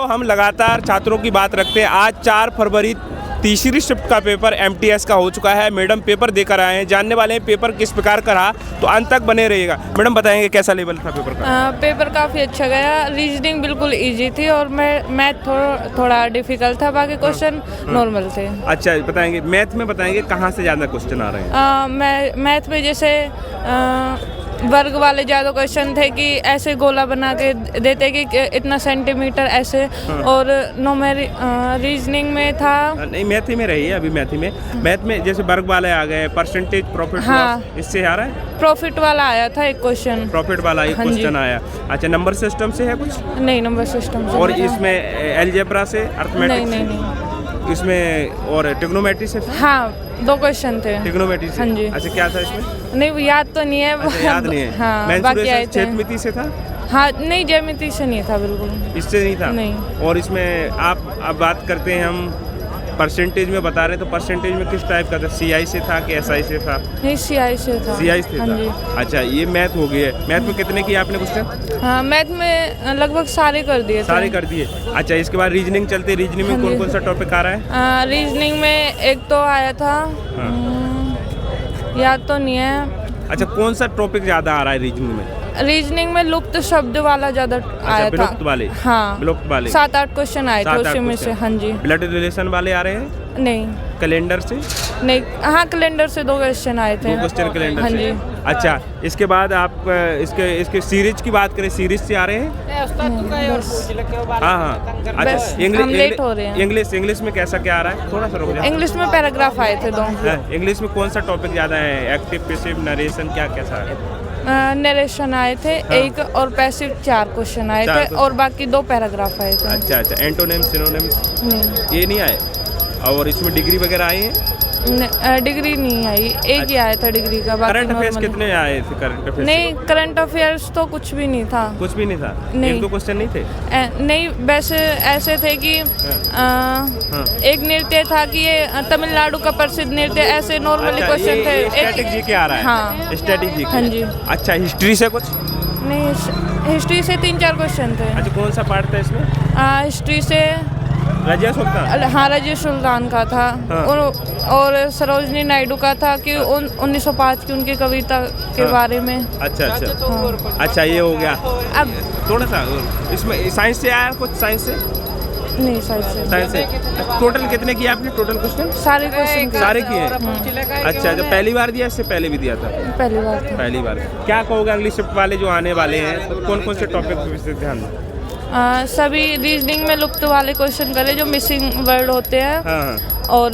तो हम लगातार छात्रों की बात रखते हैं। आज 4 फरवरी तीसरी शिफ्ट का पेपर एमटीएस का हो चुका है। मैडम पेपर देकर आए हैं, जानने वाले हैं पेपर किस प्रकार का रहा, तो अंत तक बने रहिएगा। मैडम बताएंगे कैसा लेवल था पेपर का? पेपर काफ़ी अच्छा गया। रीजनिंग बिल्कुल इजी थी और मैथ थोड़ा डिफिकल्ट था, बाकी क्वेश्चन नॉर्मल थे। अच्छा बताएंगे, मैथ में बताएंगे कहाँ से ज़्यादा क्वेश्चन आ रहे हैं? मैथ में जैसे वर्ग वाले ज़्यादा क्वेश्चन थे कि ऐसे गोला बना के देते कि इतना सेंटीमीटर ऐसे, और रीजनिंग में था नहीं, मैथ ही में रही है अभी। मैथ में जैसे वर्ग वाले आ गए, परसेंटेज, प्रॉफिट, हाँ, इससे आ रहा है। प्रॉफिट वाला आया था एक क्वेश्चन, प्रॉफिट वाला एक क्वेश्चन आया। अच्छा, नंबर सिस्टम से है कुछ? नहीं, नंबर सिस्टम से। और इसमें एलजेब्रा से, अर्थमेटिक से? नहीं। इसमें और ट्रिग्नोमेट्री से? हाँ, 2 क्वेश्चन थे ट्रिग्नोमेट्री से। हाँ जी। अच्छा, क्या था इसमें? नहीं, वो याद तो नहीं है। अच्छा, याद नहीं है। हाँ, बाकी आए थे। क्षेत्रमिति से था? हाँ, नहीं, ज्यामिति से नहीं था बिल्कुल। इससे नहीं था? नहीं। और इसमें आप अब बात करते हैं, हम परसेंटेज में बता रहे हैं, तो परसेंटेज में किस टाइप का था? सीआई से था कि एसआई से था? नहीं, सीआई से था। सीआई से हाँ था। जी। अच्छा, ये मैथ हो गई है। मैथ में कितने किए आपने क्वेश्चन? हाँ, मैथ में लगभग सारे कर दिए थे। सारे कर दिए। अच्छा, इसके बाद रीजनिंग चलते। रीजनिंग में कौन कौन सा टॉपिक आ रहा है? रीजनिंग में एक तो आया था, याद तो नहीं है। अच्छा, कौन सा टॉपिक ज़्यादा आ रहा है रीजनिंग में? रीजनिंग में लुप्त शब्द वाला ज़्यादा आया था। विलुप्त वाले? हाँ, विलुप्त वाले 7-8 क्वेश्चन आए थे उसी में से। हाँ जी। ब्लड रिलेशन वाले आ रहे हैं? नहीं। कैलेंडर से? नहीं, हाँ, कैलेंडर से 2 क्वेश्चन आए थे। 2 क्वेश्चन कैलेंडर हाँ से। जी। अच्छा, इसके बाद आप इसके सीरीज की बात करें, सीरीज से आ रहे हैं? हाँ। अच्छा, हम लेट हो रहे हैं। इंग्लिश में कैसा क्या आ रहा है? थोड़ा सा रुक जाओ। इंग्लिश में पैराग्राफ आए थे 2। इंग्लिश में कौन सा टॉपिक ज़्यादा है? एक्टिव, पैसिव, नरेशन, क्या कैसा है? नरेशन आए थे 1 और पैसिव 4 क्वेश्चन आए थे, और बाकी 2 पैराग्राफ आए थे। अच्छा, एंटोनिम, सिनोनिम ये नहीं आए? और इसमें डिग्री वगैरह आई है? डिग्री नहीं आई, एक ही आया था डिग्री का। करंट अफेयर्स कितने आए थे? करंट अफेयर्स नहीं, करंट अफेयर्स तो कुछ भी नहीं था। कुछ भी नहीं था? नहीं। 1-2 क्वेश्चन नहीं थे? नहीं, वैसे ऐसे थे कि एक नृत्य था कि ये तमिलनाडु का प्रसिद्ध नृत्य, ऐसे नॉर्मली क्वेश्चन थे। स्टैटिक जीके आ रहा है? हाँ, स्टैटिक जीके। हाँ जी। अच्छा, हिस्ट्री से कुछ? नहीं, हिस्ट्री से 3-4 क्वेश्चन थे। अच्छा, कौन सा पार्ट था इसमें? हिस्ट्री से रजिया सुल्तान? हाँ, रजिया सुल्तान का था। हाँ। और सरोजनी नायडू का था कि 1905 की उनकी कविता के बारे में। अच्छा। अच्छा, ये हो गया। अब थोड़ा सा इसमें साइंस से आया कुछ? साइंस से नहीं, साइंस से। टोटल कितने किए आपने? टोटल क्वेश्चन सारे क्वेश्चन सारे किए हैं? अच्छा, जब पहली बार दिया, इससे पहले भी दिया था? पहली बार था। पहली बार। क्या कहोगे इंग्लिश शिफ्ट वाले जो आने वाले हैं, तो कौन कौन से टॉपिक पे विशेष ध्यान दें? सभी रीजनिंग में लुप्त वाले क्वेश्चन करें जो मिसिंग वर्ड होते हैं। हाँ। और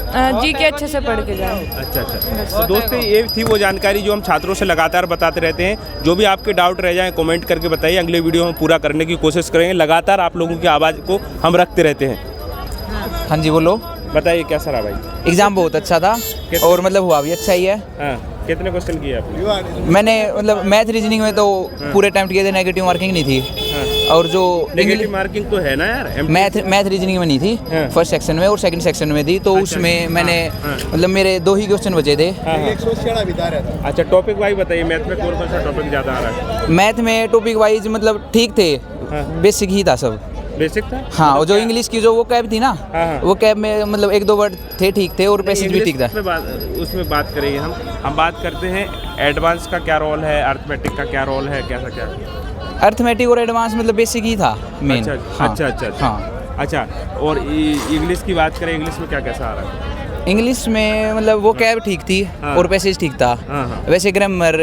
जी के अच्छे से पढ़ के जाए। अच्छा। तो दोस्तों, ये थी वो जानकारी जो हम छात्रों से लगातार बताते रहते हैं। जो भी आपके डाउट रह जाएं, कमेंट करके बताइए, अगले वीडियो हम पूरा करने की कोशिश करेंगे। लगातार आप लोगों की आवाज़ को हम रखते रहते हैं। हाँ जी, बोलो। बताइए कैसा रहा भाई? एग्ज़ाम बहुत अच्छा था और मतलब हुआ भी अच्छा ही है। हाँ, कितने क्वेश्चन किए आपने? मैंने मतलब मैथ रीजनिंग में तो पूरे अटेम्प्ट किए थे, नेगेटिव मार्किंग नहीं थी। और जो नेगेटिव मार्किंग तो है ना यार? मैथ रीजनिंग में नहीं थी। फर्स्ट सेक्शन में और सेकंड सेक्शन में थी, तो उसमें मैंने मतलब मेरे 2 ही क्वेश्चन बचे थे। अच्छा, टॉपिक वाइज बताइए, मैथ में कौन कौन सा टॉपिक ज़्यादा आ रहा है? मैथ में टॉपिक वाइज मतलब ठीक थे, बेसिक ही था सब। बेसिक था? हाँ, और जो इंग्लिश की जो वो कैब थी ना, वो कैब में मतलब 1-2 वर्ड थे ठीक थे, और पैसेज भी ठीक था। उसमें बात करेंगे हम बात करते हैं एडवांस का क्या रोल है, अर्थमेटिक का क्या रोल है, कैसा क्या? अर्थमेटिक और एडवांस मतलब बेसिक ही था मेन। अच्छा। और इंग्लिश की बात करें, इंग्लिश में क्या कैसा आ रहा है? इंग्लिश में मतलब वो कैब ठीक थी और पैसेज ठीक था। वैसे ग्रामर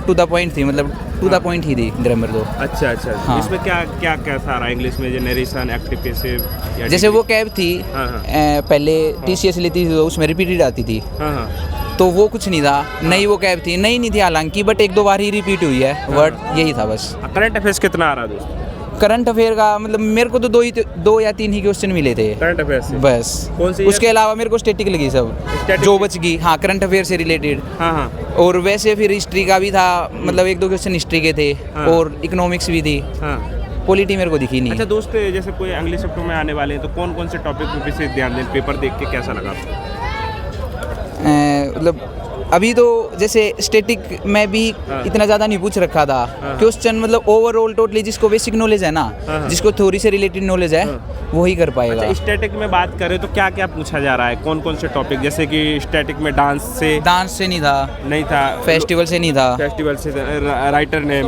टू द पॉइंट थी, मतलब टू द पॉइंट ही थी ग्रामर तो। अच्छा। हाँ। इसमें क्या क्या कैसा आ रहा है इंग्लिश में? Generation, active, passive? जैसे वो कैब थी पहले TCS लेती थी तो उसमें रिपीटेड आती थी। तो वो कुछ नहीं था, नई वो कैब थी, नई नहीं थी हालांकि, बट 1-2 बार ही रिपीट हुई है वर्ड, यही था बस। करंट अफेयर्स कितना आ रहा है दोस्तों? करंट अफेयर का मतलब मेरे को तो 2 या 3 ही क्वेश्चन मिले थे करंट अफेयर से बस। कौन सी? उसके अलावा मेरे को स्टैटिक लगी सब जो बच गई। हाँ, करंट अफेयर से रिलेटेड। हाँ। और वैसे फिर हिस्ट्री का भी था, मतलब 1-2 क्वेश्चन हिस्ट्री के थे। और इकोनॉमिक्स भी थी। पॉलिटी मेरे को दिखी नहीं। अच्छा दोस्त, जैसे कोई इंग्लिश शिफ्ट में आने वाले हैं तो कौन कौन से टॉपिक पे विशेष ध्यान दें? पेपर देख के कैसा लगा? मतलब अभी तो जैसे स्टैटिक में भी इतना ज़्यादा नहीं पूछ रखा था क्वेश्चन, मतलब ओवरऑल टोटली जिसको बेसिक नॉलेज है ना, जिसको थ्योरी से रिलेटेड नॉलेज है वही कर पाएगा। अच्छा, स्टैटिक में बात करें तो क्या क्या पूछा जा रहा है, कौन कौन से टॉपिक, जैसे कि स्टैटिक में डांस से नहीं था, नहीं था, फेस्टिवल से नहीं था, फेस्टिवल से, राइटर नेम,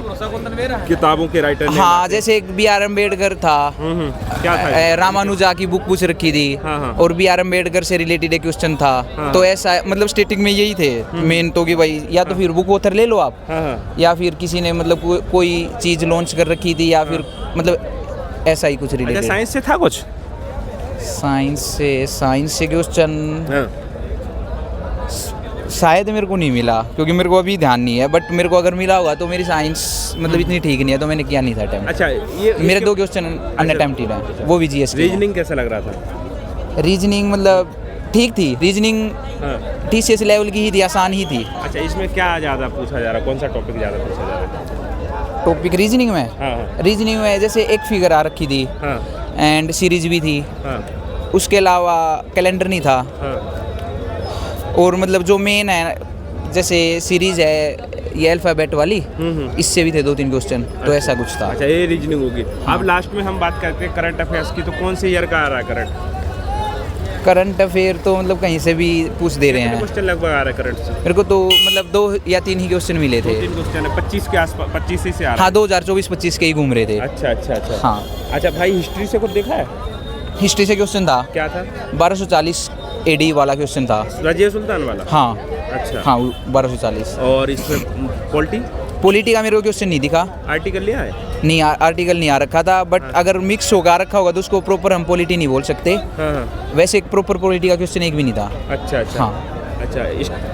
किताबों के राइटर नेम, हाँ जैसे एक B.R. अम्बेडकर था, क्या था, रामानुजा की बुक पूछ रखी थी, और B.R. अम्बेडकर से रिलेटेड एक क्वेश्चन था। तो ऐसा मतलब स्टैटिक में यही थे मेन, तो कि भाई या तो फिर बुक ऑथर ले लो आप, या फिर किसी ने मतलब कोई चीज़ लॉन्च कर रखी थी, या फिर मतलब ऐसा ही कुछ रिलेटेड। साइंस से था कुछ, साइंस से क्वेश्चन शायद मेरे को नहीं मिला, क्योंकि मेरे को अभी ध्यान नहीं है, बट मेरे को अगर मिला होगा तो मेरी साइंस मतलब इतनी ठीक नहीं है, तो मैंने किया नहीं था अटेम्प्ट। अच्छा, ये मेरे 2 क्वेश्चन अनअटेम्प्टेड हैं, वो भी GS के। रीजनिंग कैसा लग रहा था? रीजनिंग मतलब ठीक थी, रीजनिंग TCS लेवल की ही थी, आसान ही थी। अच्छा, इसमें क्या ज़्यादा पूछा जा रहा है, कौन सा टॉपिक ज़्यादा पूछा जा रहा है? टॉपिक रीजनिंग में, रीजनिंग में जैसे एक फिगर आ रखी थी, एंड सीरीज भी थी, उसके अलावा कैलेंडर नहीं था, और मतलब जो मेन है जैसे सीरीज है ये अल्फ़ाबेट वाली, इससे भी थे 2-3 क्वेश्चन, तो ऐसा कुछ था। अच्छा, ये रीजनिंग होगी। अब लास्ट में हम बात करते हैं करंट अफेयर्स की, तो कौन से ईयर का आ रहा है करंट अफेयर? तो मतलब कहीं से भी पूछ दे रहे हैं। क्वेश्चन लगभग आ रहा है करंट से? मेरे को तो मतलब 2 या 3 ही क्वेश्चन मिले थे। 2-3 क्वेश्चन है, 25 के आसपास, 25 ही से आ रहा है। हाँ, 2024-25 के ही घूम रहे थे। अच्छा। हाँ। अच्छा भाई, हिस्ट्री से कुछ देखा है? हिस्ट्री से क्वेश्चन था, क्या था? 1240 AD वाला क्वेश्चन था, रजिया सुल्तान वाला। हाँ अच्छा, हाँ 1240। और इसमें पॉलिटी का मेरे को क्वेश्चन नहीं दिखा, आर्टिकल लिया है? नहीं, आर्टिकल नहीं आ रखा था, बट अगर मिक्स होगा रखा होगा तो उसको प्रॉपर हम पॉलिटी नहीं बोल सकते। वैसे एक प्रॉपर पॉलिटी का क्वेश्चन एक भी नहीं था। अच्छा। हाँ। अच्छा,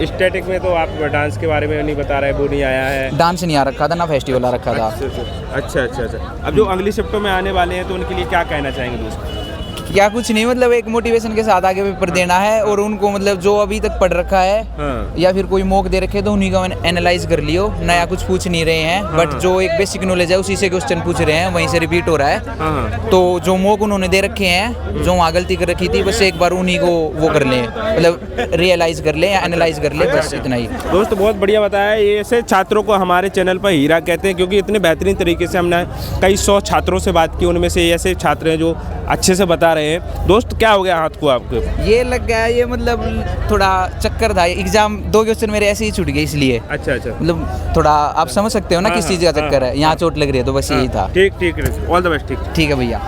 स्टैटिक में तो आप डांस के बारे में नहीं बता रहे, वो नहीं आया है? डांस नहीं आ रखा था ना, फेस्टिवल आ रखा था। अच्छा। अब जो अगली शिफ्टों में आने वाले हैं तो उनके लिए क्या कहना चाहेंगे दोस्त? क्या कुछ नहीं, मतलब एक मोटिवेशन के साथ आगे पेपर देना है, और उनको मतलब जो अभी तक पढ़ रखा है या फिर कोई मॉक दे रखे तो उन्हीं का एनालाइज कर लियो, नया कुछ पूछ नहीं रहे हैं, बट जो एक बेसिक नॉलेज है उसी से क्वेश्चन पूछ रहे हैं, वहीं से रिपीट हो रहा है। तो जो मॉक उन्होंने दे रखे हैं, जो वहाँ गलती कर रखी थी, बस एक बार उन्हीं को वो कर लें, मतलब रियलाइज कर लें या एनालाइज कर लें, बस इतना ही। दोस्त बहुत बढ़िया बताया। ये ऐसे छात्रों को हमारे चैनल पर हीरा कहते हैं, क्योंकि इतने बेहतरीन तरीके से हमने कई 100 छात्रों से बात की, उनमें से ऐसे छात्र हैं जो अच्छे से बता रहे हैं। दोस्त क्या हो गया हाथ को आपके? ये लग गया, ये मतलब थोड़ा चक्कर था, एग्जाम 2 क्वेश्चन मेरे ऐसे ही छूट गए इसलिए। अच्छा। मतलब थोड़ा आप समझ सकते हो ना किस चीज़ का चक्कर है, यहाँ चोट लग रही है, तो बस यही था। ठीक, ऑल द बेस्ट। ठीक है भैया।